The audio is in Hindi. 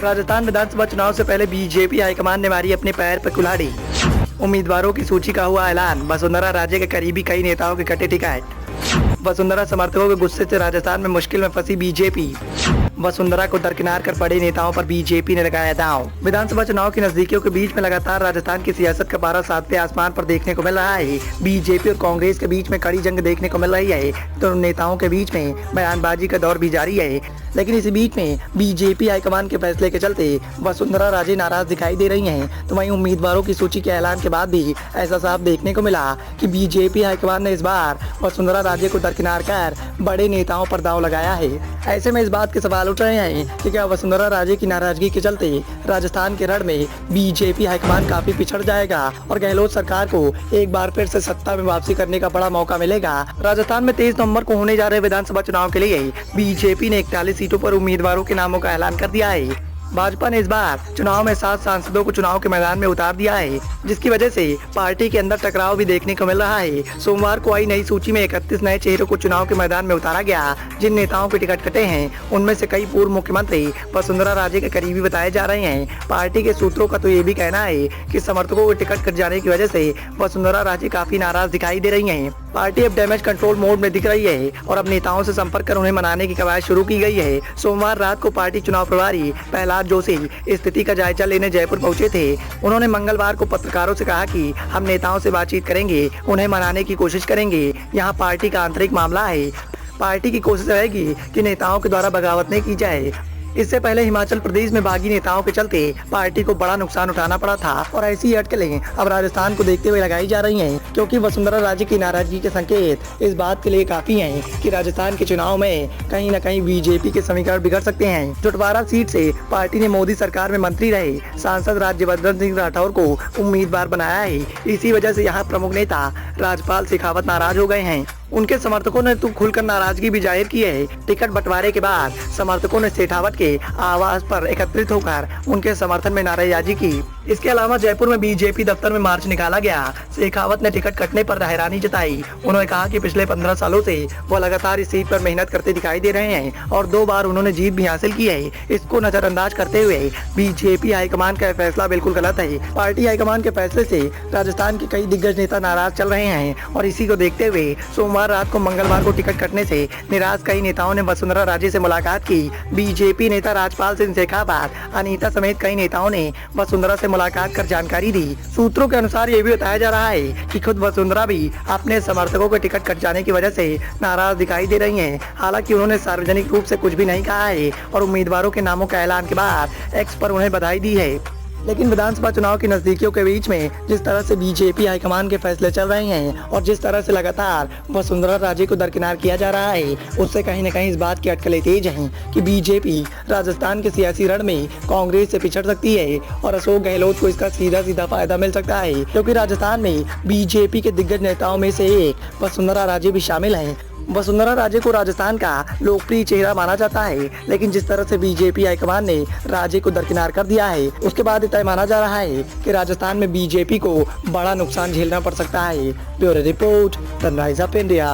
राजस्थान विधानसभा चुनाव से पहले बीजेपी हाईकमान ने मारी अपने पैर पर कुल्हाड़ी। उम्मीदवारों की सूची का हुआ ऐलान। वसुंधरा राजे के करीबी कई नेताओं के कटे टिकट। वसुंधरा समर्थकों के गुस्से से राजस्थान में मुश्किल में फंसी बीजेपी। वसुंधरा को दरकिनार कर पड़े नेताओं पर बीजेपी ने लगाया दांव। विधानसभा चुनाव की नजदीकियों के बीच में लगातार राजस्थान की सियासत का पारा सातवें आसमान पर देखने को मिल रहा है। बीजेपी और कांग्रेस के बीच में कड़ी जंग देखने को मिल रही है, तो नेताओं के बीच में बयानबाजी का दौर भी जारी है। लेकिन इसी बीच में बीजेपी हाईकमान के फैसले के चलते वसुंधरा राजे नाराज दिखाई दे रही हैं। तो वहीं उम्मीदवारों की सूची के ऐलान के बाद भी ऐसा साफ देखने को मिला कि बीजेपी हाईकमान ने इस बार वसुंधरा राजे को दरकिनार कर बड़े नेताओं पर दांव लगाया है। ऐसे में इस बात के सवाल उठ रहे हैं कि क्या वसुंधरा राजे की नाराजगी के चलते राजस्थान के रण में बीजेपी हाईकमान काफी पिछड़ जाएगा और गहलोत सरकार को एक बार फिर से सत्ता में वापसी करने का बड़ा मौका मिलेगा। राजस्थान में 23 नवंबर को होने जा रहे विधानसभा चुनाव के लिए बीजेपी ने 41 सीटों पर उम्मीदवारों के नामों का ऐलान कर दिया है। भाजपा ने इस बार चुनाव में 7 सांसदों को चुनाव के मैदान में उतार दिया है, जिसकी वजह से पार्टी के अंदर टकराव भी देखने को मिल रहा है। सोमवार को आई नई सूची में 31 नए चेहरों को चुनाव के मैदान में उतारा गया। जिन नेताओं के टिकट कटे हैं उनमें से कई पूर्व मुख्यमंत्री वसुंधरा राजे के करीबी बताए जा रहे हैं। पार्टी के सूत्रों का तो ये भी कहना है कि समर्थकों के टिकट कट जाने की वजह से वसुंधरा राजे काफी नाराज दिखाई दे रही है। पार्टी अब डैमेज कंट्रोल मोड में दिख रही है और अब नेताओं से संपर्क कर उन्हें मनाने की कवायद शुरू की गई है। सोमवार रात को पार्टी चुनाव प्रभारी प्रहलाद जोशी स्थिति का जायजा लेने जयपुर पहुंचे थे। उन्होंने मंगलवार को पत्रकारों से कहा कि हम नेताओं से बातचीत करेंगे, उन्हें मनाने की कोशिश करेंगे। यहाँ पार्टी का आंतरिक मामला है। पार्टी की कोशिश रहेगी कि नेताओं के द्वारा बगावत नहीं की जाए। इससे पहले हिमाचल प्रदेश में बागी नेताओं के चलते पार्टी को बड़ा नुकसान उठाना पड़ा था और ऐसी अटकलें अब राजस्थान को देखते हुए लगाई जा रही हैं, क्योंकि वसुंधरा राजे की नाराजगी के संकेत इस बात के लिए काफी हैं कि राजस्थान के चुनाव में कहीं न कहीं बीजेपी के समीकरण बिगड़ सकते हैं। जुटवाड़ा सीट से पार्टी ने मोदी सरकार में मंत्री रहे सांसद राज्यवर्धन सिंह राठौर को उम्मीदवार बनाया है। इसी वजह से यहाँ प्रमुख नेता राजपाल शेखावत नाराज हो गए हैं। उनके समर्थकों ने तो खुलकर नाराजगी भी जाहिर की है। टिकट बंटवारे के बाद समर्थकों ने शेखावत के आवास पर एकत्रित होकर उनके समर्थन में नारेबाजी की। इसके अलावा जयपुर में बीजेपी दफ्तर में मार्च निकाला गया। शेखावत ने टिकट कटने पर हैरानी जताई। उन्होंने कहा कि पिछले 15 सालों से वो लगातार इस सीट पर मेहनत करते दिखाई दे रहे हैं और 2 बार उन्होंने जीत भी हासिल की है। इसको नजरअंदाज करते हुए बीजेपी हाईकमान का फैसला बिल्कुल गलत है। पार्टी हाईकमान के फैसले से राजस्थान के कई दिग्गज नेता नाराज चल रहे हैं और इसी को देखते हुए सोमवार रात को मंगलवार को टिकट कटने से निराश कई नेताओं ने वसुंधरा राजे से मुलाकात की। बीजेपी नेता राजपाल सिंह शेखावत, अनीता समेत कई नेताओं ने वसुंधरा से मुलाकात कर जानकारी दी। सूत्रों के अनुसार ये भी बताया जा रहा है कि खुद वसुंधरा भी अपने समर्थकों के टिकट कट जाने की वजह से नाराज दिखाई दे रही हैं। हालांकि उन्होंने सार्वजनिक रूप से कुछ भी नहीं कहा है और उम्मीदवारों के नामों का ऐलान के बाद एक्स पर उन्हें बधाई दी है। लेकिन विधानसभा चुनाव की नजदीकियों के बीच में जिस तरह से बीजेपी हाईकमान के फैसले चल रहे हैं और जिस तरह से लगातार वसुंधरा राजे को दरकिनार किया जा रहा है, उससे कहीं न कहीं इस बात की अटकलें तेज हैं कि बीजेपी राजस्थान के सियासी रण में कांग्रेस से पिछड़ सकती है और अशोक गहलोत को इसका सीधा सीधा फायदा मिल सकता है, क्योंकि राजस्थान में बीजेपी के दिग्गज नेताओं में से एक वसुंधरा राजे भी शामिल हैं। वसुंधरा राजे को राजस्थान का लोकप्रिय चेहरा माना जाता है, लेकिन जिस तरह से बीजेपी हाईकमान ने राजे को दरकिनार कर दिया है, उसके बाद तय माना जा रहा है कि राजस्थान में बीजेपी को बड़ा नुकसान झेलना पड़ सकता है। Bureau report, sunrise of India.